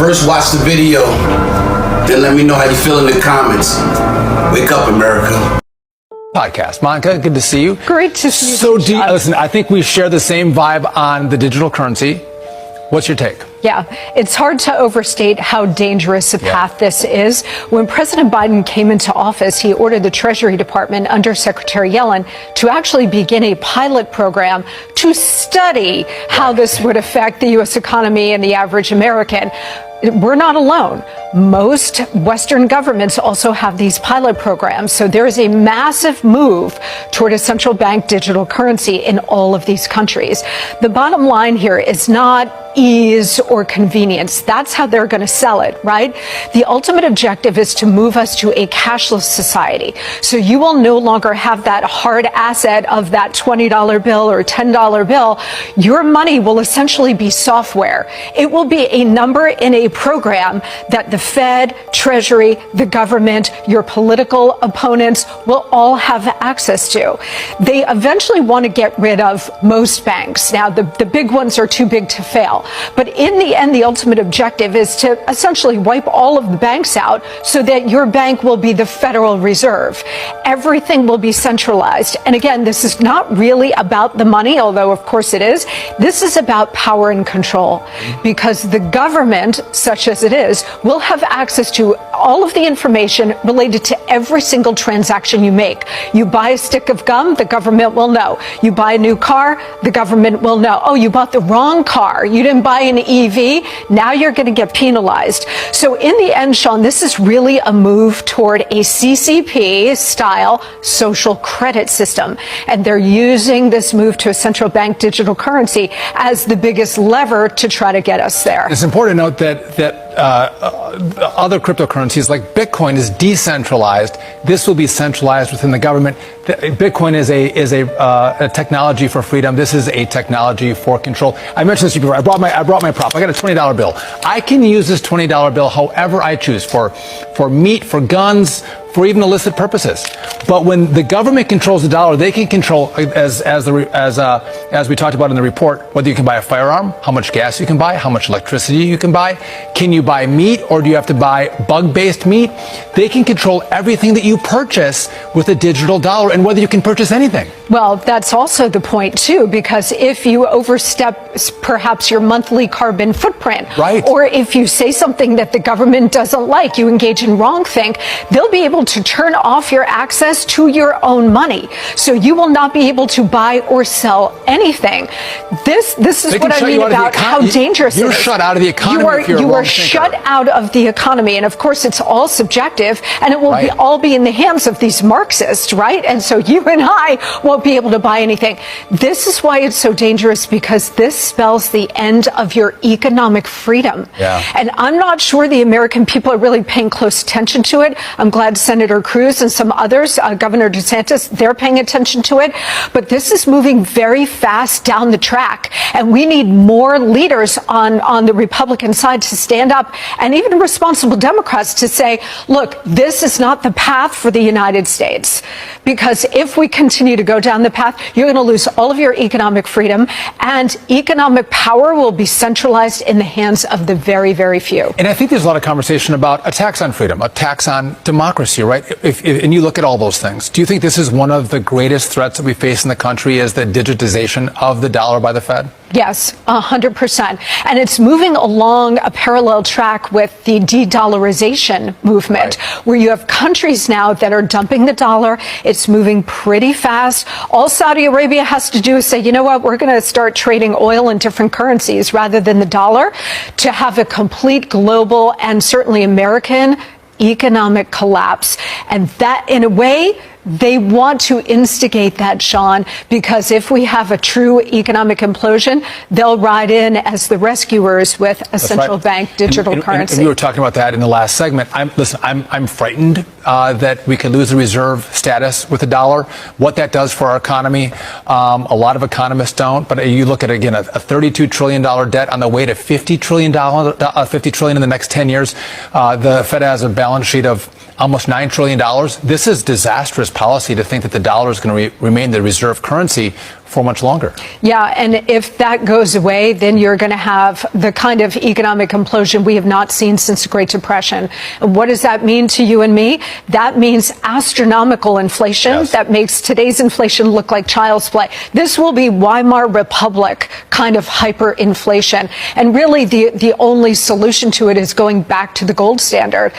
First, watch the video, then let me know how you feel in the comments. Wake up, America. Podcast. Monica, good to see you. Great to see you. So, listen, I think we share the same vibe on the digital currency. What's your take? Yeah, it's hard to overstate how dangerous a path this is. When President Biden came into office, he ordered the Treasury Department under Secretary Yellen to actually begin a pilot program to study how this would affect the U.S. economy and the average American. We're not alone. Most Western governments also have these pilot programs. So there is a massive move toward a central bank digital currency in all of these countries. The bottom line here is not ease or convenience. That's how they're going to sell it, right? The ultimate objective is to move us to a cashless society. So you will no longer have that hard asset of that $20 bill or $10 bill. Your money will essentially be software. It will be a number in a program that the Fed, Treasury, the government, your political opponents will all have access to. They eventually want to get rid of most banks. Now, the big ones are too big to fail. But in the end, the ultimate objective is to essentially wipe all of the banks out so that your bank will be the Federal Reserve. Everything will be centralized. And again, this is not really about the money, although of course it is. This is about power and control, because the government, such as it is, will have access to all of the information related to every single transaction you make. You buy a stick of gum, the government will know. You buy a new car, the government will know. Oh, you bought the wrong car. You didn't buy an EV. Now you're going to get penalized. So in the end, Sean, this is really a move toward a CCP style social credit system. And they're using this move to a central bank digital currency as the biggest lever to try to get us there. It's important to note that other cryptocurrencies like Bitcoin is decentralized. This will be centralized within the government. Bitcoin is a technology for freedom. This is a technology for control. I mentioned this before. I brought my prop. I got a $20 bill. I can use this $20 bill however I choose, for meat, for guns, for even illicit purposes. But when the government controls the dollar, they can control, as we talked about in the report, whether you can buy a firearm, how much gas you can buy, how much electricity you can buy. Can you buy meat, or do you have to buy bug-based meat? They can control everything that you purchase with a digital dollar, and whether you can purchase anything. Well, that's also the point, too, because if you overstep perhaps your monthly carbon footprint, right, or if you say something that the government doesn't like, you engage in wrongthink, they'll be able to turn off your access to your own money. So you will not be able to buy or sell anything. This is what I mean about how dangerous it is. You're shut out of the economy. You are shut out of the economy. And of course, it's all subjective, and it will all be in the hands of these Marxists, right? And so you and I won't be able to buy anything. This is why it's so dangerous, because this spells the end of your economic freedom. Yeah. And I'm not sure the American people are really paying close attention to it. I'm glad Senator Cruz and some others, Governor DeSantis, they're paying attention to it. But this is moving very fast down the track. And we need more leaders on the Republican side to stand up, and even responsible Democrats to say, look, this is not the path for the United States. Because if we continue to go down the path, you're going to lose all of your economic freedom, and economic power will be centralized in the hands of the very, very few. And I think there's a lot of conversation about a tax on freedom, a tax on democracy, right? And you look at all those things. Do you think this is one of the greatest threats that we face in the country, is the digitization of the dollar by the Fed? Yes, 100%. And it's moving along a parallel track with the de-dollarization movement, where you have countries now that are dumping the dollar. It's moving pretty fast. All Saudi Arabia has to do is say, you know what, we're going to start trading oil in different currencies rather than the dollar, to have a complete global and certainly American economic collapse. And that, in a way, they want to instigate that, Sean, because if we have a true economic implosion, they'll ride in as the rescuers with a central bank digital currency. And we were talking about that in the last segment. I'm frightened that we could lose the reserve status with the dollar. What that does for our economy, a lot of economists don't. But you look at, again, a $32 trillion debt on the way to $50 trillion in the next 10 years. The Fed has a balance sheet of almost $9 trillion. This is disastrous policy to think that the dollar is going to remain the reserve currency for much longer. Yeah, and if that goes away, then you're going to have the kind of economic implosion we have not seen since the Great Depression. And what does that mean to you and me? That means astronomical inflation. Yes. That makes today's inflation look like child's play. This will be Weimar Republic kind of hyperinflation. And really the only solution to it is going back to the gold standard.